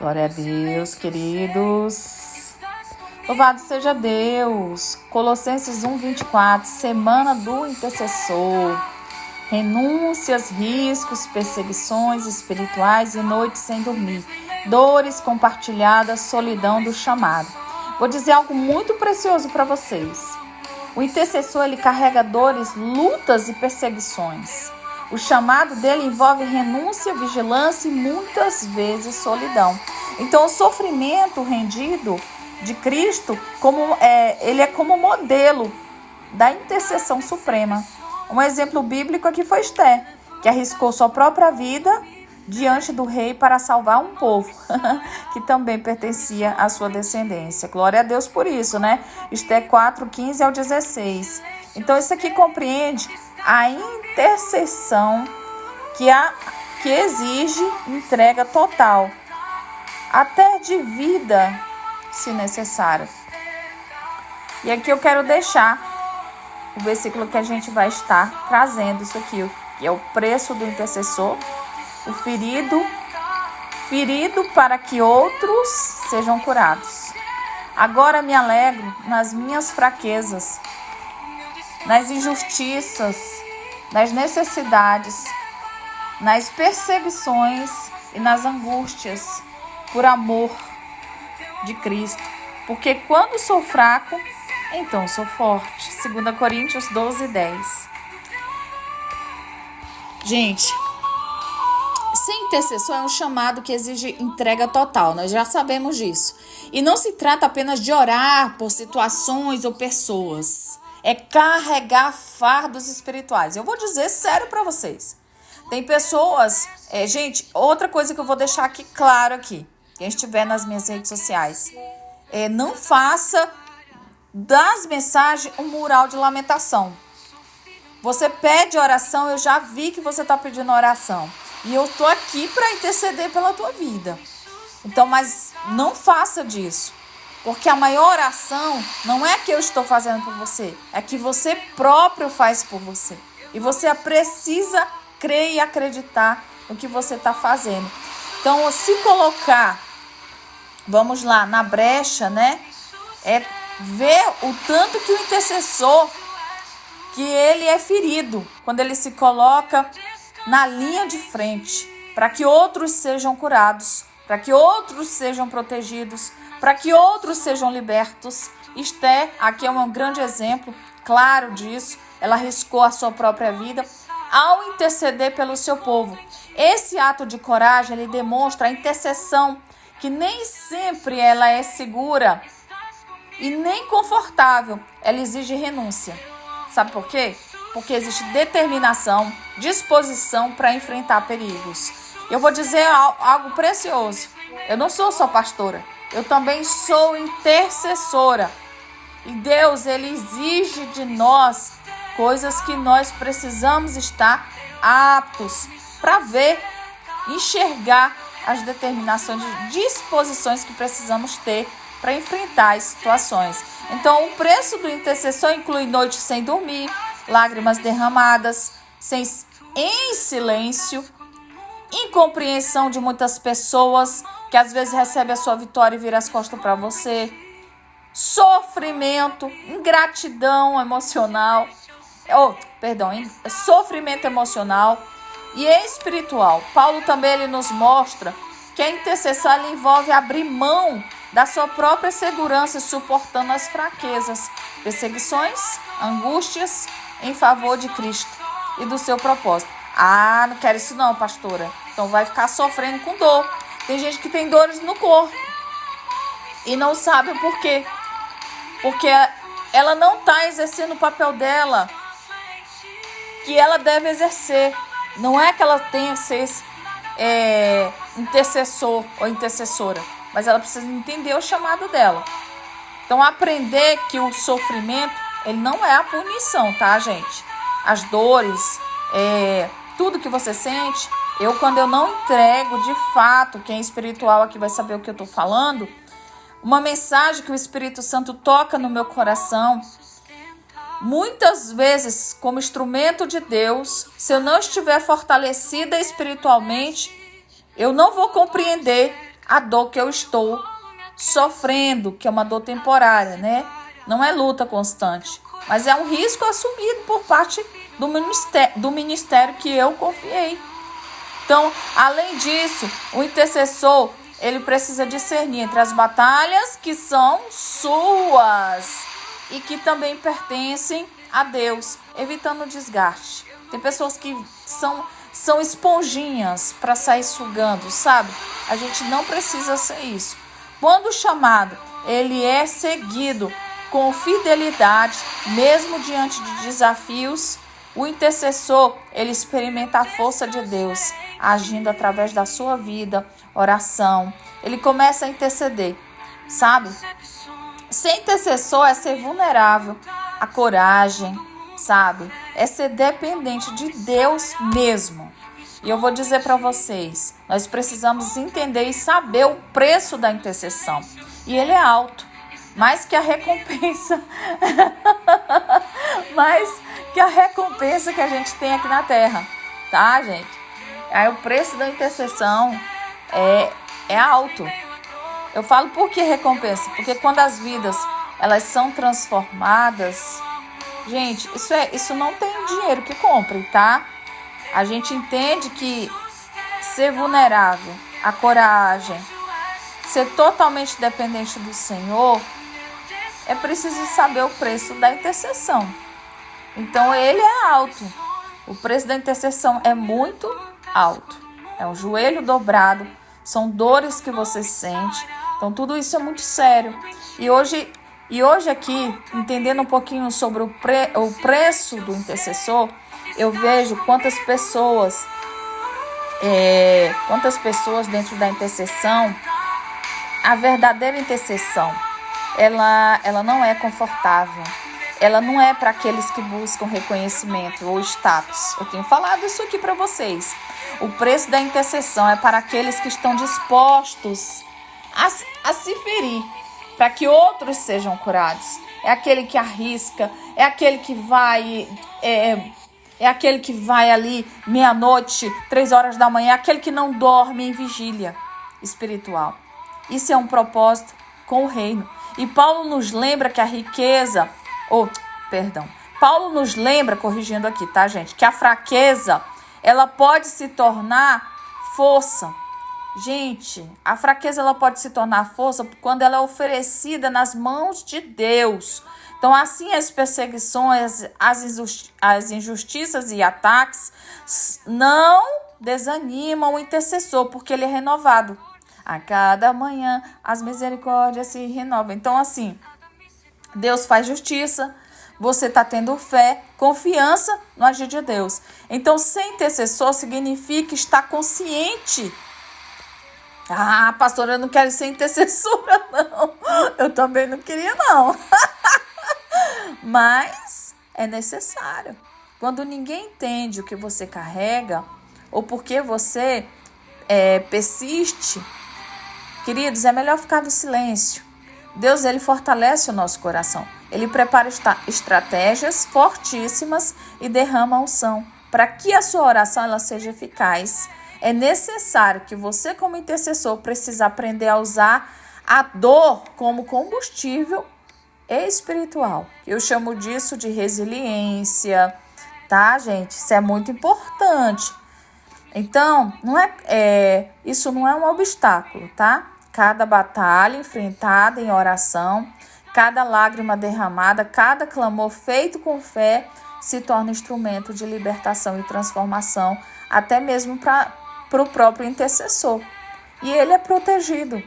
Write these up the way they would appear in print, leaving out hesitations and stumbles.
Glória a Deus, queridos. Louvado seja Deus. Colossenses 1:24, semana do intercessor. Renúncias, riscos, perseguições espirituais e noites sem dormir. Dores compartilhadas, solidão do chamado. Vou dizer algo muito precioso para vocês. O intercessor, ele carrega dores, lutas e perseguições. O chamado dele envolve renúncia, vigilância e muitas vezes solidão. Então, o sofrimento rendido de Cristo, ele é como modelo da intercessão suprema. Um exemplo bíblico aqui foi Esté, que arriscou sua própria vida diante do rei para salvar um povo que também pertencia à sua descendência. Glória a Deus por isso, né? Esté 4:15 ao 16. Então, isso aqui compreende a intercessão que exige entrega total, até de vida, se necessário. E aqui eu quero deixar o versículo que a gente vai estar trazendo isso aqui, que é o preço do intercessor, o ferido para que outros sejam curados. Agora me alegro nas minhas fraquezas, nas injustiças, nas necessidades, nas perseguições e nas angústias, por amor de Cristo. Porque quando sou fraco, então sou forte. 2 Coríntios 12:10. Gente, ser intercessor é um chamado que exige entrega total, nós já sabemos disso. E não se trata apenas de orar por situações ou pessoas. É carregar fardos espirituais. Eu vou dizer sério para vocês. Tem pessoas... gente, outra coisa que eu vou deixar aqui claro aqui. Quem estiver nas minhas redes sociais. Não faça das mensagens um mural de lamentação. Você pede oração, eu já vi que você está pedindo oração. E eu estou aqui para interceder pela tua vida. Então, mas não faça disso. Porque a maior oração não é que eu estou fazendo por você. É que você próprio faz por você. E você precisa crer e acreditar no que você está fazendo. Então, se colocar, vamos lá, na brecha, né? É ver o tanto que o intercessor, que ele é ferido, quando ele se coloca na linha de frente, para que outros sejam curados, para que outros sejam protegidos, para que outros sejam libertos. Esté, aqui é um grande exemplo claro disso. Ela arriscou a sua própria vida ao interceder pelo seu povo. Esse ato de coragem, ele demonstra a intercessão, que nem sempre ela é segura e nem confortável. Ela exige renúncia. Sabe por quê? Porque existe determinação, disposição para enfrentar perigos. Eu vou dizer algo precioso. Eu não sou só pastora. Eu também sou intercessora. E Deus, ele exige de nós coisas que nós precisamos estar aptos para ver, enxergar as determinações de disposições que precisamos ter para enfrentar as situações. Então, o preço do intercessor inclui noites sem dormir, lágrimas derramadas, em silêncio, incompreensão de muitas pessoas que às vezes recebem a sua vitória e viram as costas para você, sofrimento, ingratidão emocional, sofrimento emocional e espiritual. Paulo também ele nos mostra que a intercessão ela envolve abrir mão da sua própria segurança, suportando as fraquezas, perseguições, angústias em favor de Cristo e do seu propósito. Ah, não quero isso não, pastora. Então vai ficar sofrendo com dor. Tem gente que tem dores no corpo e não sabe o porquê. Porque ela não está exercendo o papel dela que ela deve exercer. Não é que ela tenha que ser intercessor ou intercessora, mas ela precisa entender o chamado dela. Então, aprender que o sofrimento, ele não é a punição, tá, gente? As dores, tudo que você sente, quando eu não entrego de fato, quem é espiritual aqui vai saber o que eu estou falando, uma mensagem que o Espírito Santo toca no meu coração, muitas vezes, como instrumento de Deus, se eu não estiver fortalecida espiritualmente, eu não vou compreender a dor que eu estou sofrendo, que é uma dor temporária, né? Não é luta constante, mas é um risco assumido por parte do ministério que eu confiei. Então, além disso, o intercessor, ele precisa discernir entre as batalhas que são suas e que também pertencem a Deus, evitando o desgaste. Tem pessoas que são esponjinhas para sair sugando, sabe? A gente não precisa ser isso. Quando o chamado, ele é seguido com fidelidade, mesmo diante de desafios, o intercessor, ele experimenta a força de Deus, agindo através da sua vida, oração. Ele começa a interceder, sabe? Ser intercessor é ser vulnerável, a coragem, sabe? É ser dependente de Deus mesmo. E eu vou dizer para vocês, nós precisamos entender e saber o preço da intercessão. E ele é alto, mais que a recompensa, mais que a recompensa que a gente tem aqui na terra, tá, gente? Aí o preço da intercessão é alto. Eu falo por que recompensa? Porque quando as vidas elas são transformadas, gente, isso não tem dinheiro que compre, tá? A gente entende que ser vulnerável, a coragem, ser totalmente dependente do Senhor, é preciso saber o preço da intercessão. Então ele é alto. O preço da intercessão é muito alto. É um joelho dobrado, são dores que você sente. Então tudo isso é muito sério. E hoje aqui, entendendo um pouquinho sobre o preço do intercessor, eu vejo quantas pessoas dentro da intercessão, a verdadeira intercessão, ela não é confortável. Ela não é para aqueles que buscam reconhecimento ou status. Eu tenho falado isso aqui para vocês. O preço da intercessão é para aqueles que estão dispostos a se ferir, para que outros sejam curados. É aquele que arrisca, é aquele que vai... É aquele que vai ali meia-noite, 3 horas da manhã, aquele que não dorme em vigília espiritual. Isso é um propósito com o reino. E Paulo nos lembra que a riqueza... Paulo nos lembra, corrigindo aqui, tá, gente? Que a fraqueza, ela pode se tornar força. Gente, a fraqueza ela pode se tornar força quando ela é oferecida nas mãos de Deus. Então, assim, as perseguições, as injustiças e ataques não desanimam o intercessor, porque ele é renovado. A cada manhã, as misericórdias se renovam. Então, assim, Deus faz justiça, você está tendo fé, confiança no agir de Deus. Então, ser intercessor significa estar consciente. Ah, pastora, eu não quero ser intercessora, não. Eu também não queria, não. Mas é necessário. Quando ninguém entende o que você carrega, ou porque você persiste, queridos, é melhor ficar no silêncio. Deus, ele fortalece o nosso coração. Ele prepara estratégias fortíssimas e derrama unção para que a sua oração ela seja eficaz. É necessário que você, como intercessor, precisa aprender a usar a dor como combustível espiritual. Eu chamo disso de resiliência, tá, gente? Isso é muito importante. Então, isso não é um obstáculo, tá? Cada batalha enfrentada em oração, cada lágrima derramada, cada clamor feito com fé se torna instrumento de libertação e transformação, até mesmo para o próprio intercessor. E ele é protegido.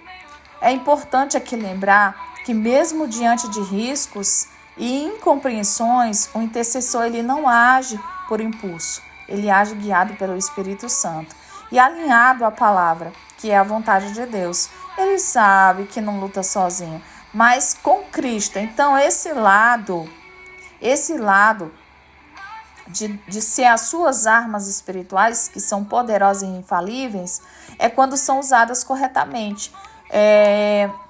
É importante aqui lembrar que mesmo diante de riscos e incompreensões, o intercessor ele não age por impulso. Ele age guiado pelo Espírito Santo e alinhado à palavra, que é a vontade de Deus. Ele sabe que não luta sozinho, mas com Cristo. Então, esse lado de ser as suas armas espirituais, que são poderosas e infalíveis, é quando são usadas corretamente.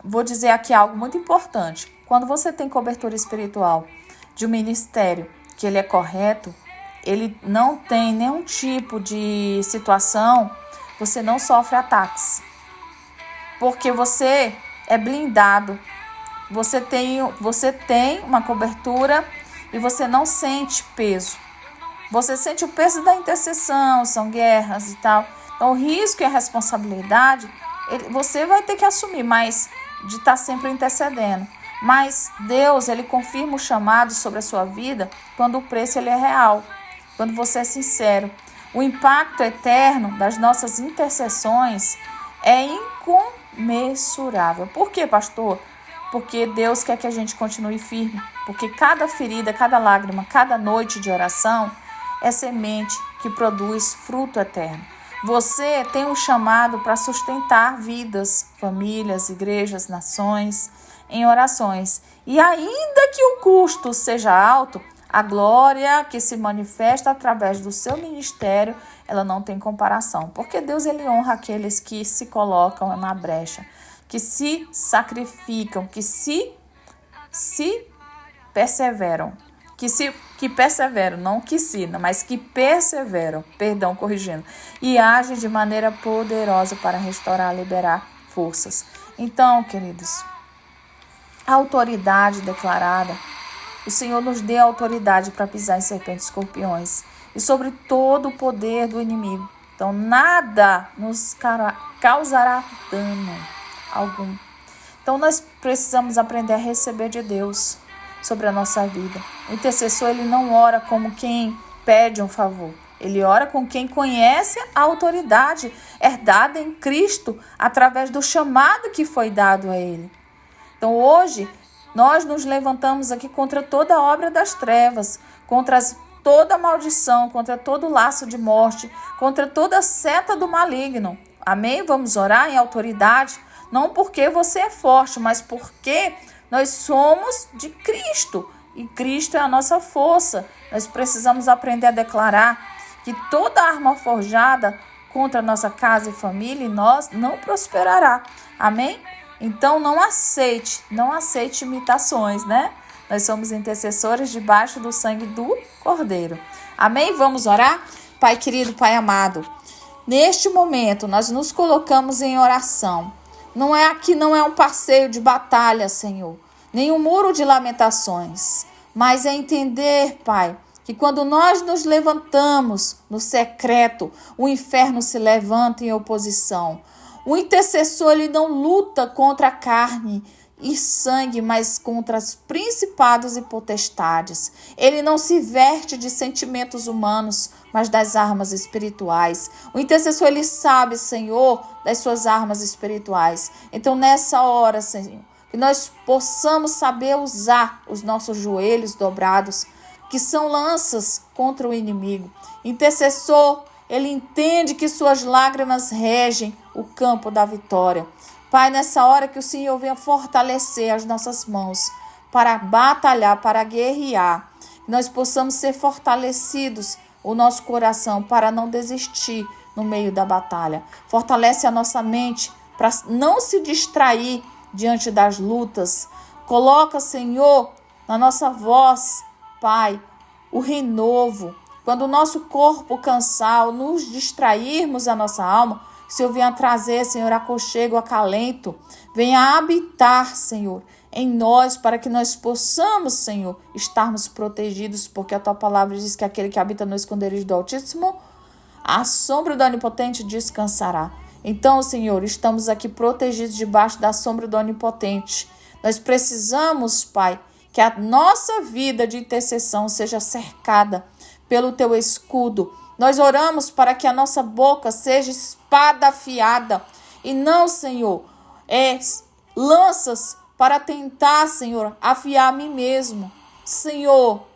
Vou dizer aqui algo muito importante. Quando você tem cobertura espiritual de um ministério que ele é correto, ele não tem nenhum tipo de situação, você não sofre ataques. porque você é blindado. Você tem uma cobertura e você não sente peso. Você sente o peso da intercessão, são guerras e tal. Então, o risco e a responsabilidade, você vai ter que assumir, mas de estar sempre intercedendo. Mas Deus, Ele confirma o chamado sobre a sua vida quando o preço ele é real, quando você é sincero. O impacto eterno das nossas intercessões é incomensurável. Por quê, pastor? Porque Deus quer que a gente continue firme. Porque cada ferida, cada lágrima, cada noite de oração é semente que produz fruto eterno. Você tem um chamado para sustentar vidas, famílias, igrejas, nações, em orações. E ainda que o custo seja alto, a glória que se manifesta através do seu ministério, ela não tem comparação. Porque Deus, Ele honra aqueles que se colocam na brecha, que se sacrificam, que se perseveram. Que perseveram, não que se, mas que perseveram, corrigindo, e agem de maneira poderosa para restaurar, liberar forças. Então, queridos, a autoridade declarada, o Senhor nos dê autoridade para pisar em serpentes e escorpiões e sobre todo o poder do inimigo. Então, nada nos causará dano algum. Então, nós precisamos aprender a receber de Deus sobre a nossa vida. O intercessor, ele não ora como quem pede um favor. Ele ora com quem conhece a autoridade herdada em Cristo através do chamado que foi dado a ele. Então, hoje, nós nos levantamos aqui contra toda a obra das trevas, contra toda maldição, contra todo laço de morte, contra toda seta do maligno. Amém? Vamos orar em autoridade, não porque você é forte, mas porque nós somos de Cristo e Cristo é a nossa força. Nós precisamos aprender a declarar que toda arma forjada contra a nossa casa e família e nós não prosperará. Amém? Então não aceite imitações, né? Nós somos intercessores debaixo do sangue do Cordeiro. Amém? Vamos orar? Pai querido, Pai amado, neste momento nós nos colocamos em oração. Não é um passeio de batalha, Senhor, nem um muro de lamentações, mas é entender, Pai, que quando nós nos levantamos no secreto, o inferno se levanta em oposição. O intercessor, ele não luta contra a carne e sangue, mas contra os principados e potestades. Ele não se verte de sentimentos humanos, mas das armas espirituais. O intercessor, ele sabe, Senhor, das suas armas espirituais. Então, nessa hora, Senhor, que nós possamos saber usar os nossos joelhos dobrados, que são lanças contra o inimigo. Intercessor, ele entende que suas lágrimas regem o campo da vitória. Pai, nessa hora que o Senhor venha fortalecer as nossas mãos para batalhar, para guerrear, que nós possamos ser fortalecidos, o nosso coração, para não desistir no meio da batalha. Fortalece a nossa mente para não se distrair diante das lutas. Coloca, Senhor, na nossa voz, Pai, o renovo. Quando o nosso corpo cansar, nos distrairmos a nossa alma, o Senhor venha trazer, Senhor, aconchego, acalento. Venha habitar, Senhor, em nós, para que nós possamos, Senhor, estarmos protegidos, porque a Tua palavra diz que aquele que habita no esconderijo do Altíssimo, a sombra do Onipotente descansará. Então, Senhor, estamos aqui protegidos debaixo da sombra do Onipotente. Nós precisamos, Pai, que a nossa vida de intercessão seja cercada pelo Teu escudo. Nós oramos para que a nossa boca seja espada afiada e não, Senhor, lanças para tentar, Senhor, afiar a mim mesmo. Senhor,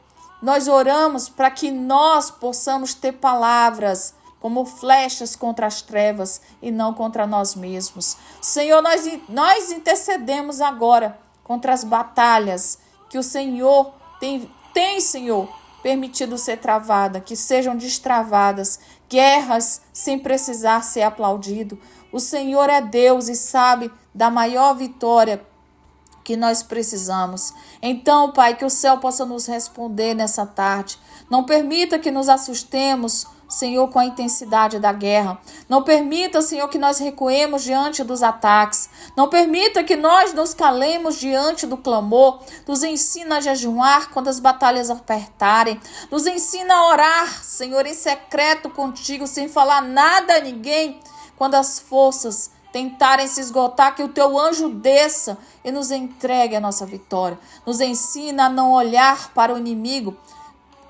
nós oramos para que nós possamos ter palavras como flechas contra as trevas e não contra nós mesmos. Senhor, nós intercedemos agora contra as batalhas que o Senhor tem, Senhor, permitido ser travada, que sejam destravadas, guerras sem precisar ser aplaudido. O Senhor é Deus e sabe da maior vitória que nós precisamos. Então, Pai, que o céu possa nos responder nessa tarde. Não permita que nos assustemos Senhor, com a intensidade da guerra. Não permita, Senhor, que nós recuemos diante dos ataques. Não permita que nós nos calemos diante do clamor. Nos ensina a jejuar quando as batalhas apertarem. Nos ensina a orar, Senhor, em secreto contigo, sem falar nada a ninguém. Quando as forças tentarem se esgotar, que o teu anjo desça e nos entregue a nossa vitória. Nos ensina a não olhar para o inimigo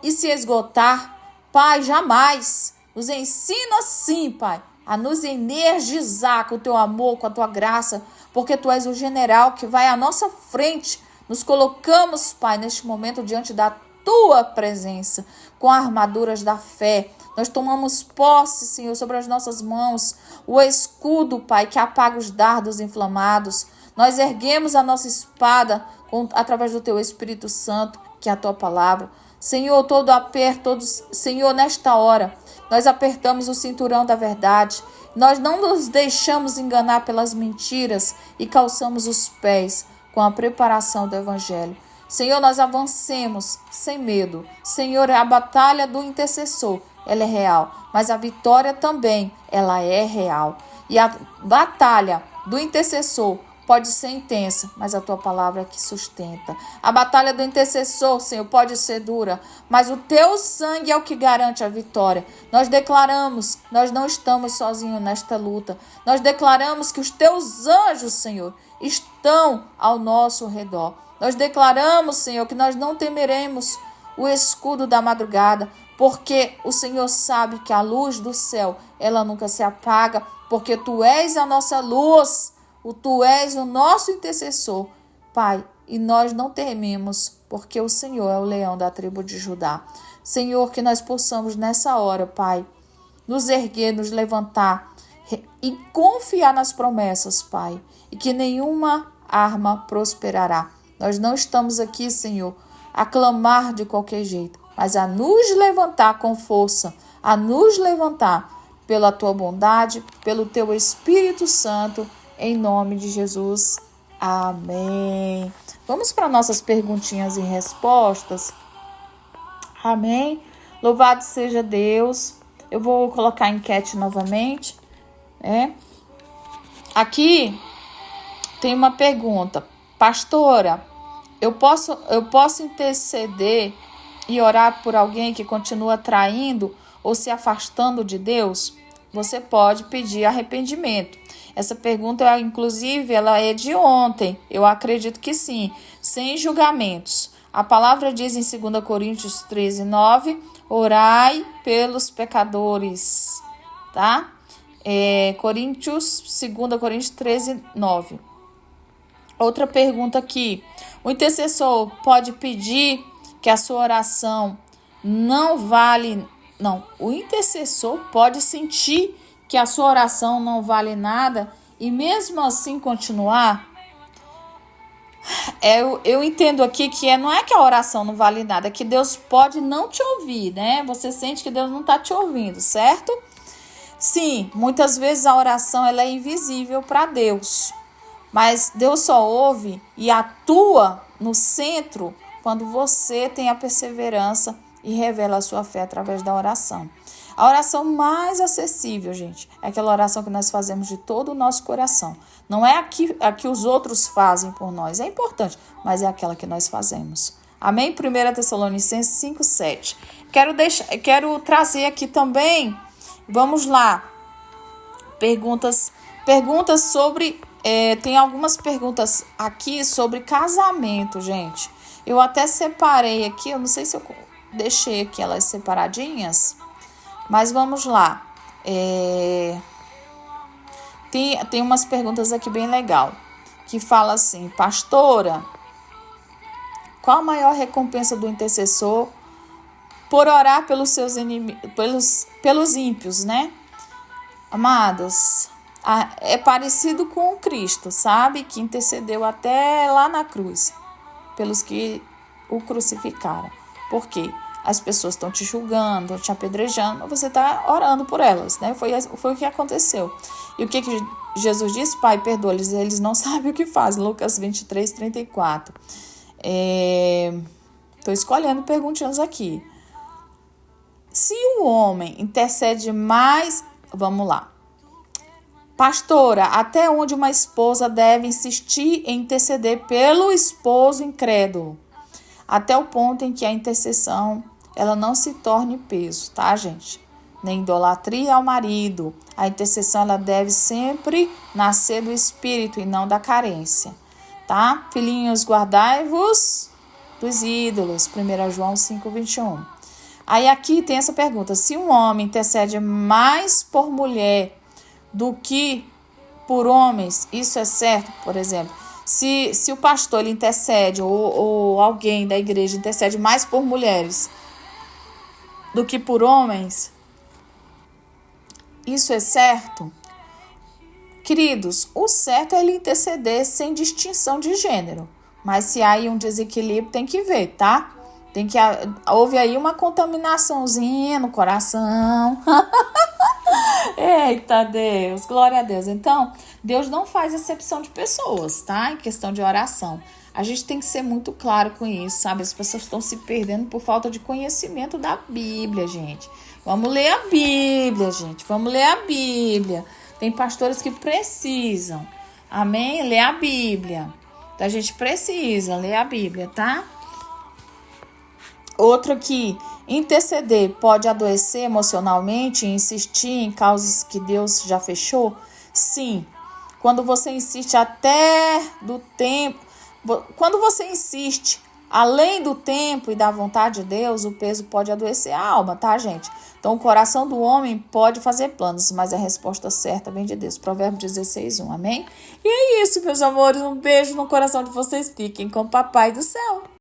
e se esgotar. Pai, jamais. Nos ensina sim, Pai, a nos energizar com o teu amor, com a tua graça, porque tu és o general que vai à nossa frente. Nos colocamos, Pai, neste momento diante da tua presença, com armaduras da fé. Nós tomamos posse, Senhor, sobre as nossas mãos, o escudo, Pai, que apaga os dardos inflamados. Nós erguemos a nossa espada através do teu Espírito Santo, que é a tua palavra. Senhor, todo aperto, Senhor, nesta hora, nós apertamos o cinturão da verdade. Nós não nos deixamos enganar pelas mentiras e calçamos os pés com a preparação do Evangelho. Senhor, nós avancemos sem medo. Senhor, a batalha do intercessor, ela é real, mas a vitória também, ela é real. E a batalha do intercessor pode ser intensa, mas a tua palavra é que sustenta. A batalha do intercessor, Senhor, pode ser dura, mas o teu sangue é o que garante a vitória. Nós declaramos, nós não estamos sozinhos nesta luta. Nós declaramos que os teus anjos, Senhor, estão ao nosso redor. Nós declaramos, Senhor, que nós não temeremos o escudo da madrugada, porque o Senhor sabe que a luz do céu, ela nunca se apaga, porque tu és a nossa luz. Tu és o nosso intercessor, Pai, e nós não tememos, porque o Senhor é o leão da tribo de Judá. Senhor, que nós possamos nessa hora, Pai, nos erguer, nos levantar e confiar nas promessas, Pai, e que nenhuma arma prosperará. Nós não estamos aqui, Senhor, a clamar de qualquer jeito, mas a nos levantar com força, a nos levantar pela tua bondade, pelo teu Espírito Santo, em nome de Jesus. Amém. Vamos para nossas perguntinhas e respostas. Amém. Louvado seja Deus. Eu vou colocar a enquete novamente, né? Aqui tem uma pergunta. Pastora, eu posso interceder e orar por alguém que continua traindo ou se afastando de Deus? Você pode pedir arrependimento. Essa pergunta, inclusive, ela é de ontem. Eu acredito que sim. Sem julgamentos. A palavra diz em 2 Coríntios 13, 9, orai pelos pecadores. Tá? 2 Coríntios 13, 9. Outra pergunta aqui. O intercessor pode pedir que a sua oração não vale... Não, o intercessor pode sentir que a sua oração não vale nada e mesmo assim continuar. Eu entendo aqui que não é que a oração não vale nada, é que Deus pode não te ouvir, né? Você sente que Deus não está te ouvindo, certo? Sim, muitas vezes a oração ela é invisível para Deus, mas Deus só ouve e atua no centro quando você tem a perseverança e revela a sua fé através da oração. A oração mais acessível, gente, é aquela oração que nós fazemos de todo o nosso coração. Não é a que os outros fazem por nós. É importante, mas é aquela que nós fazemos. Amém? 1 Tessalonicenses 5, 7. Quero trazer aqui também, vamos lá, perguntas sobre... tem algumas perguntas aqui sobre casamento, gente. Eu até separei aqui, eu não sei se eu deixei aqui elas separadinhas, mas vamos lá. Tem umas perguntas aqui bem legal, que fala assim: pastora, qual a maior recompensa do intercessor por orar pelos seus inimigos, pelos ímpios, né? Amados, é parecido com o Cristo, sabe? Que intercedeu até lá na cruz pelos que o crucificaram. Por quê? As pessoas estão te julgando, te apedrejando, mas você está orando por elas, né? Foi o que aconteceu. E o que Jesus disse? Pai, perdoa-lhes, eles não sabem o que fazem. Lucas 23, 34. Estou escolhendo perguntinhas aqui. Se o homem intercede mais, vamos lá. Pastora, até onde uma esposa deve insistir em interceder pelo esposo incrédulo? Até o ponto em que a intercessão ela não se torne peso, tá, gente? Nem idolatria ao marido. A intercessão ela deve sempre nascer do espírito e não da carência, tá? Filhinhos, guardai-vos dos ídolos. 1 João 5:21. Aí aqui tem essa pergunta: se um homem intercede mais por mulher do que por homens, isso é certo? Por exemplo, se o pastor ele intercede ou alguém da igreja intercede mais por mulheres do que por homens, isso é certo? Queridos, o certo é ele interceder sem distinção de gênero. Mas se há aí um desequilíbrio, tem que ver, tá? Houve aí uma contaminaçãozinha no coração. Eita Deus, glória a Deus. Então, Deus não faz acepção de pessoas, tá? Em questão de oração. A gente tem que ser muito claro com isso, sabe? As pessoas estão se perdendo por falta de conhecimento da Bíblia, gente. Vamos ler a Bíblia, gente. Vamos ler a Bíblia. Tem pastores que precisam, amém? Ler a Bíblia. Então, a gente precisa ler a Bíblia, tá? Outro aqui, interceder pode adoecer emocionalmente e insistir em causas que Deus já fechou? Sim. Quando você insiste quando você insiste além do tempo e da vontade de Deus, o peso pode adoecer a alma, tá, gente? Então, o coração do homem pode fazer planos, mas a resposta certa vem de Deus. Provérbios 16:1, amém? E é isso, meus amores. Um beijo no coração de vocês. Fiquem com o Papai do Céu.